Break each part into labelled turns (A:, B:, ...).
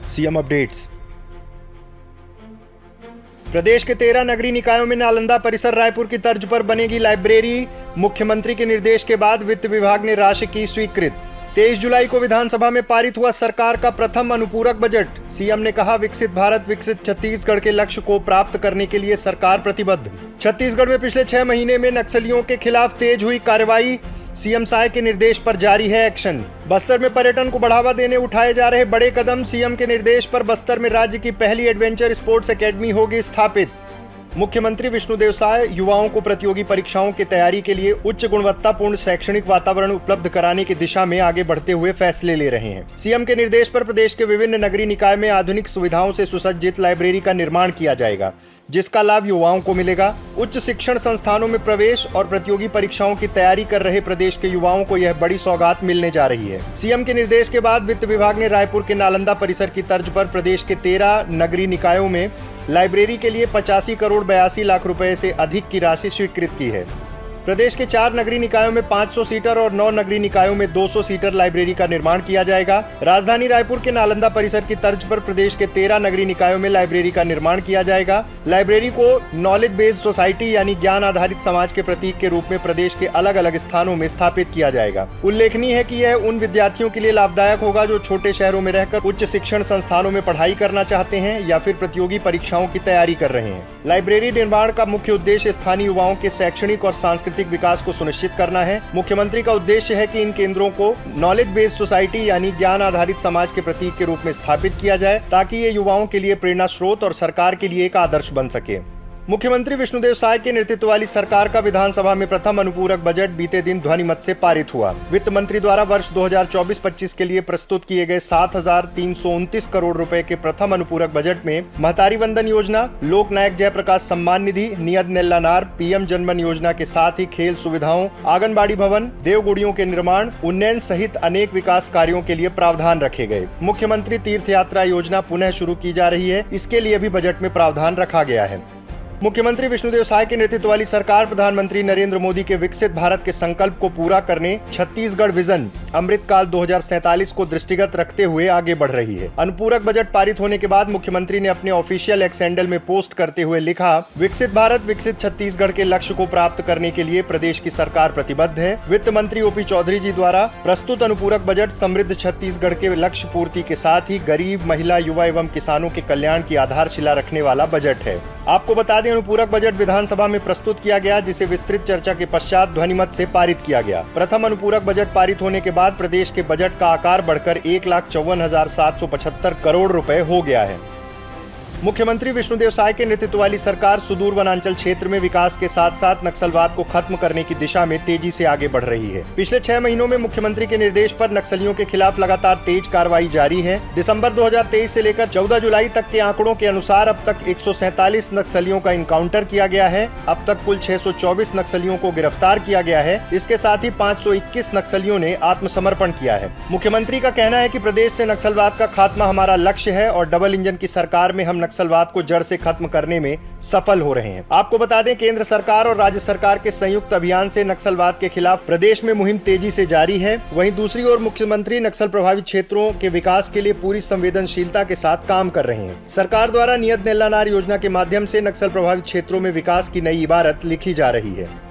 A: CM updates. प्रदेश के 13 नगरीय निकायों में नालंदा परिसर रायपुर की तर्ज पर बनेगी लाइब्रेरी। मुख्यमंत्री के निर्देश के बाद वित्त विभाग ने राशि की स्वीकृत। 23 जुलाई को विधानसभा में पारित हुआ सरकार का प्रथम अनुपूरक बजट। सीएम ने कहा, विकसित भारत विकसित छत्तीसगढ़ के लक्ष्य को प्राप्त करने के लिए सरकार प्रतिबद्ध। छत्तीसगढ़ में पिछले 6 महीने में नक्सलियों के खिलाफ तेज हुई कार्रवाई। सीएम साय के निर्देश पर जारी है एक्शन। बस्तर में पर्यटन को बढ़ावा देने उठाए जा रहे बड़े कदम। सीएम के निर्देश पर बस्तर में राज्य की पहली एडवेंचर स्पोर्ट्स एकेडमी होगी स्थापित। मुख्यमंत्री विष्णुदेव साय युवाओं को प्रतियोगी परीक्षाओं की तैयारी के लिए उच्च गुणवत्तापूर्ण शैक्षणिक वातावरण उपलब्ध कराने की दिशा में आगे बढ़ते हुए फैसले ले रहे हैं। सीएम के निर्देश पर प्रदेश के विभिन्न नगरीय निकाय में आधुनिक सुविधाओं से सुसज्जित लाइब्रेरी का निर्माण किया जाएगा, जिसका लाभ युवाओं को मिलेगा। उच्च शिक्षण संस्थानों में प्रवेश और प्रतियोगी परीक्षाओं की तैयारी कर रहे प्रदेश के युवाओं को यह बड़ी सौगात मिलने जा रही है। सीएम के निर्देश के बाद वित्त विभाग ने रायपुर के नालंदा परिसर की तर्ज पर प्रदेश के 13 नगरीय निकायों में लाइब्रेरी के लिए 85 करोड़ 82 लाख रुपए से अधिक की राशि स्वीकृत की है। प्रदेश के 4 नगरीय निकायों में 500 सीटर और 9 नगरीय निकायों में 200 सीटर लाइब्रेरी का निर्माण किया जाएगा। राजधानी रायपुर के नालंदा परिसर की तर्ज पर प्रदेश के 13 नगरीय निकायों में लाइब्रेरी का निर्माण किया जाएगा। लाइब्रेरी को नॉलेज बेस्ड सोसाइटी यानी ज्ञान आधारित समाज के प्रतीक के रूप में प्रदेश के अलग अलग स्थानों में स्थापित किया जाएगा। उल्लेखनीय है कि यह उन विद्यार्थियों के लिए लाभदायक होगा जो छोटे शहरों में रहकर उच्च शिक्षण संस्थानों में पढ़ाई करना चाहते हैं या फिर प्रतियोगी परीक्षाओं की तैयारी कर रहे हैं। लाइब्रेरी निर्माण का मुख्य उद्देश्य स्थानीय युवाओं के शैक्षणिक और सांस्कृतिक विकास को सुनिश्चित करना है। मुख्यमंत्री का उद्देश्य है कि इन केंद्रों को नॉलेज बेस्ड सोसाइटी यानी ज्ञान आधारित समाज के प्रतीक के रूप में स्थापित किया जाए, ताकि ये युवाओं के लिए प्रेरणा स्रोत और सरकार के लिए एक आदर्श बन सके। मुख्यमंत्री विष्णुदेव साय के नेतृत्व वाली सरकार का विधानसभा में प्रथम अनुपूरक बजट बीते दिन ध्वनिमत से पारित हुआ। वित्त मंत्री द्वारा वर्ष 2024-25 के लिए प्रस्तुत किए गए 7,329 करोड़ रुपए के प्रथम अनुपूरक बजट में महतारी वंदन योजना, लोक नायक जयप्रकाश सम्मान निधि, नियत नेल्लानार, पीएम जनमन योजना के साथ ही खेल सुविधाओं, आंगनबाड़ी भवन, देवगुड़ियों के निर्माण, उन्नयन सहित अनेक विकास कार्यों के लिए प्रावधान रखे गए। मुख्यमंत्री तीर्थ यात्रा योजना पुनः शुरू की जा रही है, इसके लिए भी बजट में प्रावधान रखा गया है। मुख्यमंत्री विष्णुदेव साय के नेतृत्व वाली सरकार प्रधानमंत्री नरेंद्र मोदी के विकसित भारत के संकल्प को पूरा करने छत्तीसगढ़ विजन अमृतकाल 2047 को दृष्टिगत रखते हुए आगे बढ़ रही है। अनुपूरक बजट पारित होने के बाद मुख्यमंत्री ने अपने ऑफिशियल एक्स हैंडल में पोस्ट करते हुए लिखा, विकसित भारत विकसित छत्तीसगढ़ के लक्ष्य को प्राप्त करने के लिए प्रदेश की सरकार प्रतिबद्ध है। वित्त मंत्री ओपी चौधरी जी द्वारा प्रस्तुत अनुपूरक बजट समृद्ध छत्तीसगढ़ के लक्ष्य पूर्ति के साथ ही गरीब, महिला, युवा एवं किसानों के कल्याण की आधारशिला रखने वाला बजट है। आपको बता दें, अनुपूरक बजट विधानसभा में प्रस्तुत किया गया, जिसे विस्तृत चर्चा के पश्चात ध्वनिमत से पारित किया गया। प्रथम अनुपूरक बजट पारित होने के बाद प्रदेश के बजट का आकार बढ़कर 1,54,775 करोड़ रुपए हो गया है। मुख्यमंत्री विष्णुदेव साय के नेतृत्व वाली सरकार सुदूर वनांचल क्षेत्र में विकास के साथ साथ नक्सलवाद को खत्म करने की दिशा में तेजी से आगे बढ़ रही है। पिछले 6 महीनों में मुख्यमंत्री के निर्देश पर नक्सलियों के खिलाफ लगातार तेज कार्रवाई जारी है। दिसंबर 2023 से लेकर 14 जुलाई तक के आंकड़ों के अनुसार अब तक 147 नक्सलियों का इनकाउंटर किया गया है। अब तक कुल 624 नक्सलियों को गिरफ्तार किया गया है। इसके साथ ही 521 नक्सलियों ने आत्मसमर्पण किया है। मुख्यमंत्री का कहना है कि प्रदेश से नक्सलवाद का खात्मा हमारा लक्ष्य है और डबल इंजन की सरकार में हम नक्सलवाद को जड़ से खत्म करने में सफल हो रहे हैं। आपको बता दें, केंद्र सरकार और राज्य सरकार के संयुक्त अभियान से नक्सलवाद के खिलाफ प्रदेश में मुहिम तेजी से जारी है। वहीं दूसरी ओर मुख्यमंत्री नक्सल प्रभावित क्षेत्रों के विकास के लिए पूरी संवेदनशीलता के साथ काम कर रहे हैं। सरकार द्वारा नियत नेल्लानार योजना के माध्यम से नक्सल प्रभावित क्षेत्रों में विकास की नई इबारत लिखी जा रही है।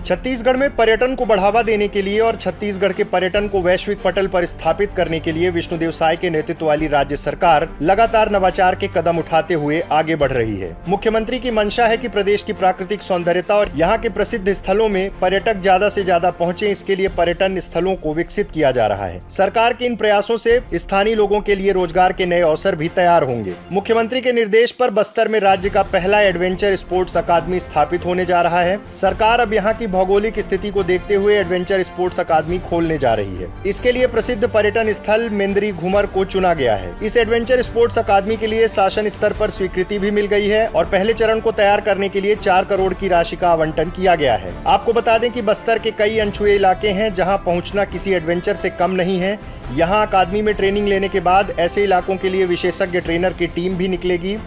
A: छत्तीसगढ़ में पर्यटन को बढ़ावा देने के लिए और छत्तीसगढ़ के पर्यटन को वैश्विक पटल पर स्थापित करने के लिए विष्णुदेव साय के नेतृत्व वाली राज्य सरकार लगातार नवाचार के कदम उठाते हुए आगे बढ़ रही है। मुख्यमंत्री की मंशा है कि प्रदेश की प्राकृतिक सौंदर्यता और यहाँ के प्रसिद्ध स्थलों में पर्यटक ज्यादा से ज्यादा पहुँचे, इसके लिए पर्यटन स्थलों को विकसित किया जा रहा है। सरकार के इन प्रयासों से स्थानीय लोगों के लिए रोजगार के नए अवसर भी तैयार होंगे। मुख्यमंत्री के निर्देश पर बस्तर में राज्य का पहला एडवेंचर स्पोर्ट्स अकादमी स्थापित होने जा रहा है। सरकार अब यहाँ की भौगोलिक स्थिति को देखते हुए एडवेंचर स्पोर्ट्स अकादमी खोलने जा रही है। इसके लिए प्रसिद्ध पर्यटन स्थल मेंदरी घूमर को चुना गया है। इस एडवेंचर स्पोर्ट्स अकादमी के लिए शासन स्तर पर स्वीकृति भी मिल गई है और पहले चरण को तैयार करने के लिए 4 करोड़ की राशि का आवंटन किया गया है। आपको बता दें कि बस्तर के कई अनछुए इलाके हैं जहां पहुंचना किसी एडवेंचर से कम नहीं है। यहां अकादमी में ट्रेनिंग लेने के बाद ऐसे इलाकों के लिए विशेषज्ञ ट्रेनर की टीम भी निकलेगी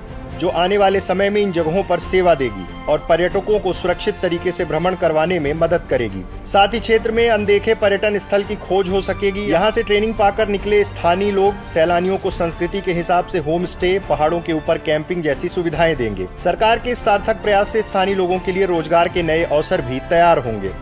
A: जो आने वाले समय में इन जगहों पर सेवा देगी और पर्यटकों को सुरक्षित तरीके से भ्रमण करवाने में मदद करेगी। साथ ही क्षेत्र में अनदेखे पर्यटन स्थल की खोज हो सकेगी। यहाँ से ट्रेनिंग पाकर निकले स्थानीय लोग सैलानियों को संस्कृति के हिसाब से होम स्टे, पहाड़ों के ऊपर कैंपिंग जैसी सुविधाएं देंगे। सरकार के इस सार्थक प्रयास से स्थानीय लोगों के लिए रोजगार के नए अवसर भी तैयार होंगे।